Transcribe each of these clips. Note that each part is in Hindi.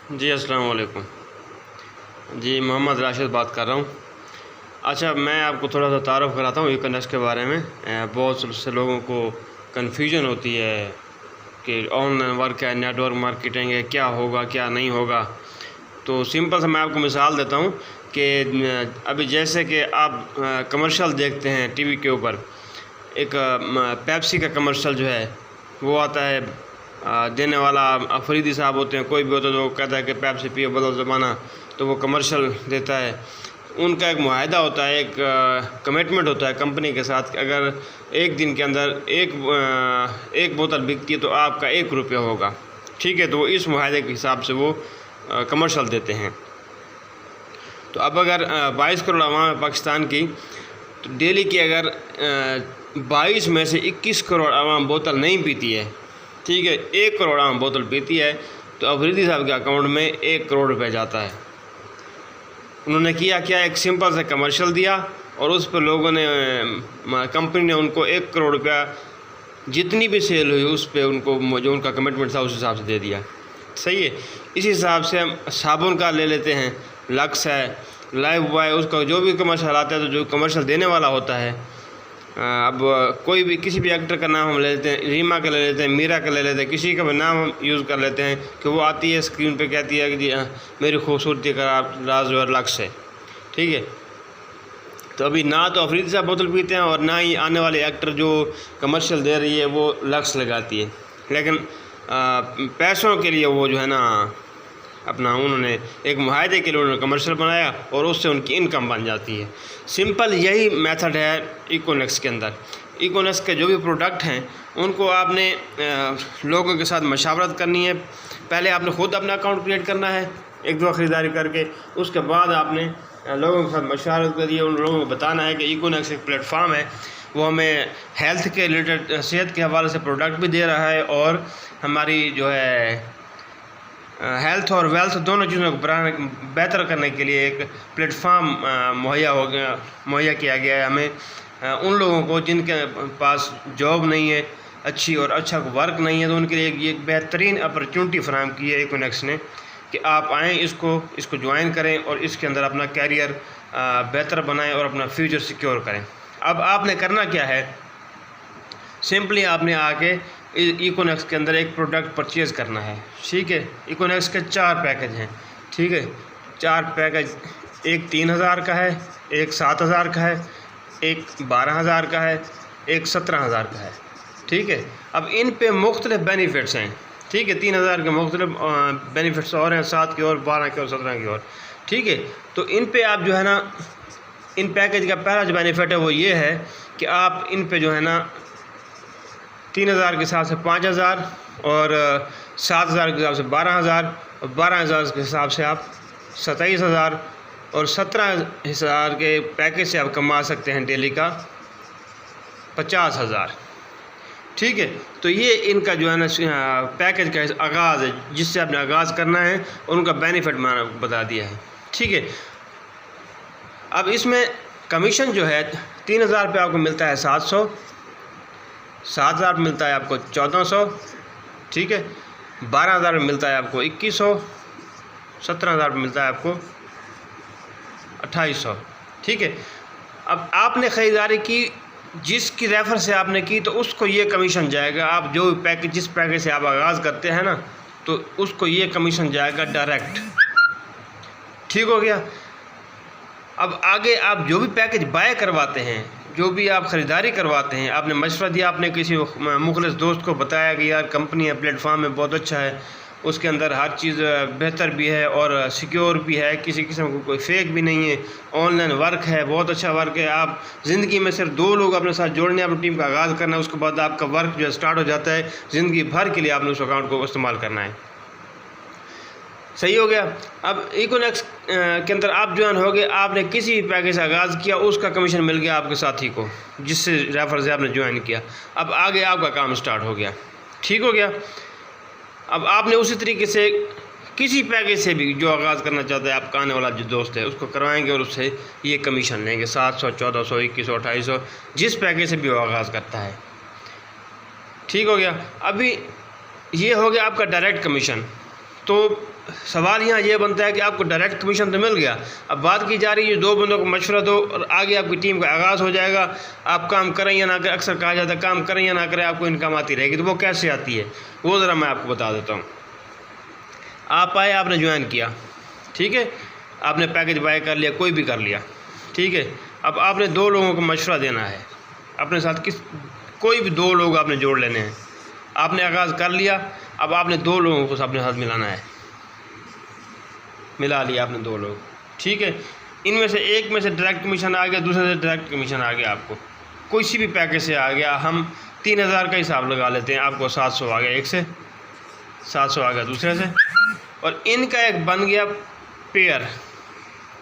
जी अस्सलाम वालेकुम। जी मोहम्मद राशिद बात कर रहा हूँ। अच्छा, मैं आपको थोड़ा सा तारुफ़ कराता हूँ ई-कॉमर्स के बारे में। बहुत से लोगों को कन्फ्यूजन होती है कि ऑनलाइन वर्क है, नेटवर्क मार्केटिंग है, क्या होगा क्या नहीं होगा। तो सिंपल सा मैं आपको मिसाल देता हूँ कि अभी जैसे कि आप कमर्शियल देखते हैं टीवी के ऊपर, एक पेप्सी का कमर्शियल जो है वो आता है। देने वाला अफरीदी साहब होते हैं, कोई भी होता है तो वो कहता है कि पेप्सी पियो बदल ज़माना, तो वो कमर्शियल देता है। उनका एक मुआहदा होता है, एक कमिटमेंट होता है कंपनी के साथ कि अगर एक दिन के अंदर एक बोतल बिकती है तो आपका 1 रुपया होगा। ठीक है, तो वो इस मुआहदे के हिसाब से वो कमर्शियल देते हैं। तो अब अगर 22 करोड़ अवाम है पाकिस्तान की, तो डेली की अगर 22 में से 21 करोड़ अवाम बोतल नहीं पीती है, ठीक है, 1 करोड़ अवाम बोतल पीती है, तो अफरीदी साहब के अकाउंट में 1 करोड़ रुपये जाता है। उन्होंने किया क्या, एक सिंपल से कमर्शियल दिया और उस पर लोगों ने, कंपनी ने उनको 1 करोड़ रुपया जितनी भी सेल हुई उस पर उनको जो उनका कमिटमेंट था उस हिसाब से दे दिया। सही है। इसी हिसाब से हम साबुन का ले लेते हैं, लक्स है, लाइफ बॉय, उसका जो भी कमर्शियल आता है तो जो कमर्शियल देने वाला होता है, अब कोई भी किसी भी एक्टर का नाम हम ले लेते हैं, रीमा का ले लेते हैं, मीरा का ले लेते हैं, किसी का भी नाम हम यूज़ कर लेते हैं कि वो आती है स्क्रीन पे कहती है कि जी मेरी खूबसूरती का राज और लक्स है। ठीक है, तो अभी ना तो अफरीदी साहब बोतल पीते हैं और ना ही आने वाले एक्टर जो कमर्शियल दे रही है वो लक्स लगाती है, लेकिन पैसों के लिए वो जो है ना अपना उन्होंने एक मुआहदे के लिए उन्होंने कमर्शियल बनाया और उससे उनकी इनकम बन जाती है। सिंपल यही मेथड है इकोनेक्स के अंदर। इकोनेक्स के जो भी प्रोडक्ट हैं उनको आपने लोगों के साथ मशावरत करनी है। पहले आपने ख़ुद अपना अकाउंट क्रिएट करना है 1-2 ख़रीदारी करके, उसके बाद आपने लोगों के साथ मशावरत करिए, उन लोगों को बताना है कि इकोनेक्स एक प्लेटफॉर्म है, वो हमें हेल्थ के रिलेटेड, सेहत के हवाले से प्रोडक्ट भी दे रहा है और हमारी जो है हेल्थ और वेल्थ दोनों चीज़ों को बेहतर करने के लिए एक प्लेटफॉर्म मुहैया किया गया है हमें। उन लोगों को जिनके पास जॉब नहीं है अच्छी और अच्छा वर्क नहीं है, तो उनके लिए ये एक बेहतरीन अपॉर्चुनिटी फराहम की है इकोनेक्स ने कि आप आएँ, इसको ज्वाइन करें और इसके अंदर अपना कैरियर बेहतर बनाएं और अपना फ्यूचर सिक्योर करें। अब आपने करना क्या है, सिंपली आपने आके इकोनेक्स के अंदर एक प्रोडक्ट परचेज़ करना है। ठीक है, इकोनेक्स के 4 पैकेज हैं। ठीक है, 4 पैकेज, एक 3000 का है, एक 7000 का है, एक 12000 का है, एक 17000 का है। ठीक है, अब इन पे मुख्तलिफ बेनिफिट्स हैं। ठीक है, 3000 के मुख्तलिफ बेनिफिट्स और हैं, 7 की और 12 की और 17 की और। ठीक है, तो इन पे आप जो है ना, इन पैकेज का पहला जो बेनिफिट है वो ये है कि आप इन पे जो है ना 3000 के हिसाब से 5000 और 7000 के हिसाब से 12000 और 12000 के हिसाब से आप 27000 और 17000 के पैकेज से आप कमा सकते हैं डेली का 50000। ठीक है, तो ये इनका जो है ना पैकेज का आगाज़ है, जिससे आपने आगाज़ करना है और उनका बेनिफिट मैंने बता दिया है। ठीक है, अब इसमें कमीशन जो है 3000 पे आपको मिलता है 700, 7000 में मिलता है आपको 1400। ठीक है, 12000 में मिलता है आपको 2100, 17000 में मिलता है आपको 2800। ठीक है, अब आपने ख़रीदारी की, जिसकी रेफ़र से आपने की, तो उसको ये कमीशन जाएगा। आप जो पैकेज, जिस पैकेज से आप आगाज़ करते हैं ना, तो उसको ये कमीशन जाएगा डायरेक्ट। ठीक हो गया। अब आगे आप जो भी पैकेज बाय करवाते हैं, जो भी आप ख़रीदारी करवाते हैं, आपने मशवरा दिया, आपने किसी मुखलिस दोस्त को बताया कि यार कंपनी है, प्लेटफॉर्म है, बहुत अच्छा है, उसके अंदर हर चीज़ बेहतर भी है और सिक्योर भी है, किसी किस्म को कोई फेक भी नहीं है, ऑनलाइन वर्क है, बहुत अच्छा वर्क है। आप ज़िंदगी में सिर्फ 2 लोग अपने साथ जोड़ने, अपनी टीम का आगाज़ करना है, उसके बाद आपका वर्क जो है स्टार्ट हो जाता है। ज़िंदगी भर के लिए आपने उस अकाउंट को इस्तेमाल करना है। सही हो गया। अब इकोनेक्स के अंदर आप ज्वाइन हो गए, आपने किसी भी पैकेज से आगाज़ किया, उसका कमीशन मिल गया आपके साथी को जिससे रेफर से आपने ज्वाइन किया। अब आगे आपका काम स्टार्ट हो गया। ठीक हो गया। अब आपने उसी तरीके से किसी पैकेज से भी जो आगाज़ करना चाहता है आपका आने वाला जो दोस्त है उसको करवाएंगे और उससे ये कमीशन लेंगे 700, 1400, 2100, 2800, जिस पैकेज से भी वो आगाज़ करता है। ठीक हो गया। अभी ये हो गया आपका डायरेक्ट कमीशन। तो सवाल यहाँ ये बनता है कि आपको डायरेक्ट कमीशन तो मिल गया, अब बात की जा रही है दो बंदों को मशवरा दो और आगे आपकी टीम का आगाज़ हो जाएगा। आप काम करें या ना करें, अक्सर कहा जाता है काम करें या ना करें आपको इनकम आती रहेगी, तो वो कैसे आती है वो ज़रा मैं आपको बता देता हूँ। आप आए, आपने ज्वाइन किया, ठीक है, आपने पैकेज बाय कर लिया, कोई भी कर लिया, ठीक है। अब आपने दो लोगों को मशवरा देना है, अपने साथ कोई भी दो लोग आपने जोड़ लेने हैं। आपने आगाज़ कर लिया, अब आपने दो लोगों को अपने साथ मिलाना है, मिला लिया आपने दो लोग, ठीक है। इनमें से एक में से डायरेक्ट कमीशन आ गया, दूसरे से डायरेक्ट कमीशन आ गया, आपको किसी भी पैकेज से आ गया। हम 3000 का हिसाब लगा लेते हैं, आपको 700 आ गया एक से, 700 आ गया दूसरे से, और इनका एक बन गया पेयर,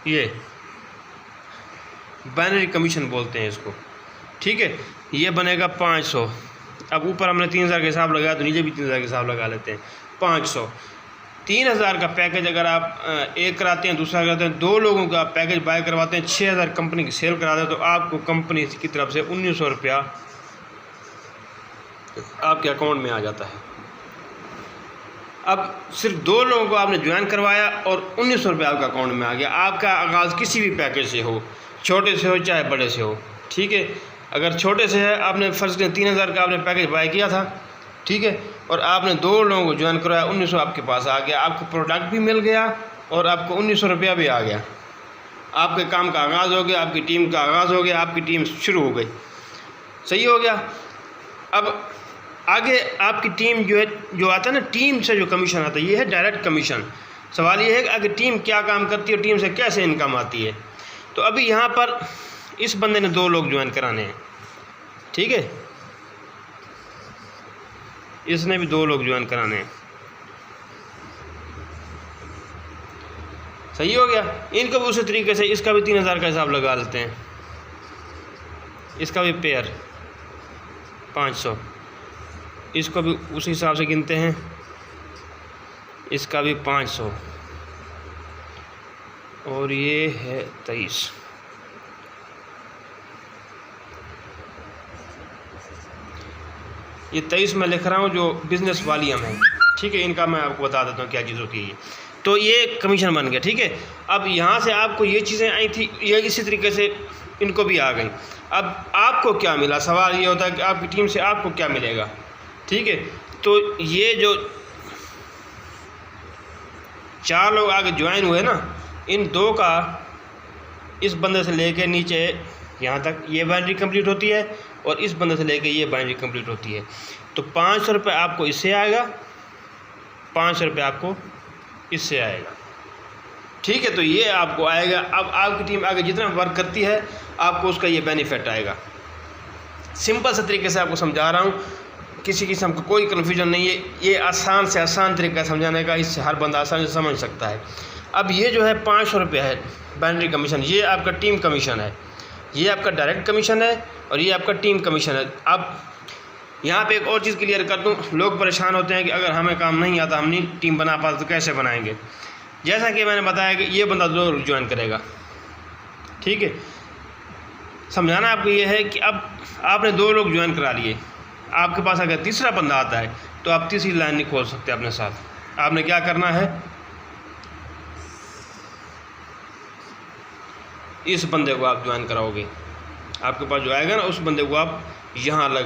ये बाइनरी कमीशन बोलते हैं इसको, ठीक है। ये बनेगा 500। अब ऊपर हमने 3000 का हिसाब लगाया तो नीचे भी 3000 का हिसाब लगा लेते हैं, 500। 3000 का पैकेज अगर आप एक कराते हैं, दूसरा कराते हैं, दो लोगों का पैकेज बाय करवाते हैं, 6000 कंपनी की सेल कराते हैं, तो आपको कंपनी की तरफ से 1900 रुपया आपके अकाउंट में आ जाता है। अब सिर्फ दो लोगों को आपने ज्वाइन करवाया और 1900 रुपये आपका अकाउंट में आ गया। आपका आगाज़ किसी भी पैकेज से हो, छोटे से हो चाहे बड़े से हो, ठीक है। अगर छोटे से है, आपने फ़र्ज़ करें 3000 का आपने पैकेज बाय किया था, ठीक है, और आपने दो लोगों को ज्वाइन करवाया, 1900 आपके पास आ गया, आपको प्रोडक्ट भी मिल गया और आपको 1900 रुपया भी आ गया। आपके काम का आगाज़ हो गया, आपकी टीम का आगाज़ हो गया, आपकी टीम शुरू हो गई, सही हो गया। अब आगे आपकी टीम जो है, जो आता है ना टीम से जो कमीशन आता है, ये है डायरेक्ट कमीशन। सवाल ये है कि आगे टीम क्या काम करती है और टीम से कैसे इनकम आती है। तो अभी यहाँ पर इस बंदे ने दो लोग ज्वाइन कराने हैं, ठीक है, इसने भी दो लोग ज्वाइन कराने हैं, सही हो गया। इनको भी उसी तरीके से इसका भी 3000 का हिसाब लगा लेते हैं, इसका भी पेयर 500, इसको भी उसी हिसाब से गिनते हैं, इसका भी 500, और ये है 23। ये 23 मैं लिख रहा हूँ जो बिज़नेस वॉल्यूम है, ठीक है। इनका मैं आपको बता देता हूँ क्या चीज़ होती है। तो ये कमीशन बन गया, ठीक है। अब यहाँ से आपको ये चीज़ें आई थी, ये इसी तरीके से इनको भी आ गई। अब आपको क्या मिला, सवाल ये होता है कि आपकी टीम से आपको क्या मिलेगा, ठीक है। तो ये जो 4 लोग आगे ज्वाइन हुए ना, इन दो का इस बंदे से लेके नीचे यहाँ तक ये बाइनरी कंप्लीट होती है और इस बंदे से लेके ये बाइनरी कंप्लीट होती है। तो 500 रुपये आपको इससे आएगा, 500 रुपये आपको इससे आएगा, ठीक है। तो ये आपको आएगा। अब आपकी टीम आगे जितना वर्क करती है आपको उसका ये बेनिफिट आएगा। सिंपल से तरीके से आपको समझा रहा हूँ, किसी किस्म का कोई कन्फ्यूजन नहीं है, ये आसान से आसान तरीका समझाने का, इससे हर बंदा आसानी से समझ सकता है। अब ये जो है 500 रुपये है बाइनरी कमीशन, ये आपका टीम कमीशन है, ये आपका डायरेक्ट कमीशन है और ये आपका टीम कमीशन है। अब यहाँ पे एक और चीज़ क्लियर कर दूँ, लोग परेशान होते हैं कि अगर हमें काम नहीं आता, हम नहीं टीम बना पाते तो कैसे बनाएंगे। जैसा कि मैंने बताया कि ये बंदा दो लोग ज्वाइन करेगा, ठीक है। समझाना आपको ये है कि अब आपने दो लोग ज्वाइन करा लिए, आपके पास अगर तीसरा बंदा आता है तो आप तीसरी लाइन नहीं खोल सकते अपने साथ। आपने क्या करना है, इस बंदे को आप ज्वाइन कराओगे, आपके पास जो आएगा ना उस बंदे को आप यहाँ लगा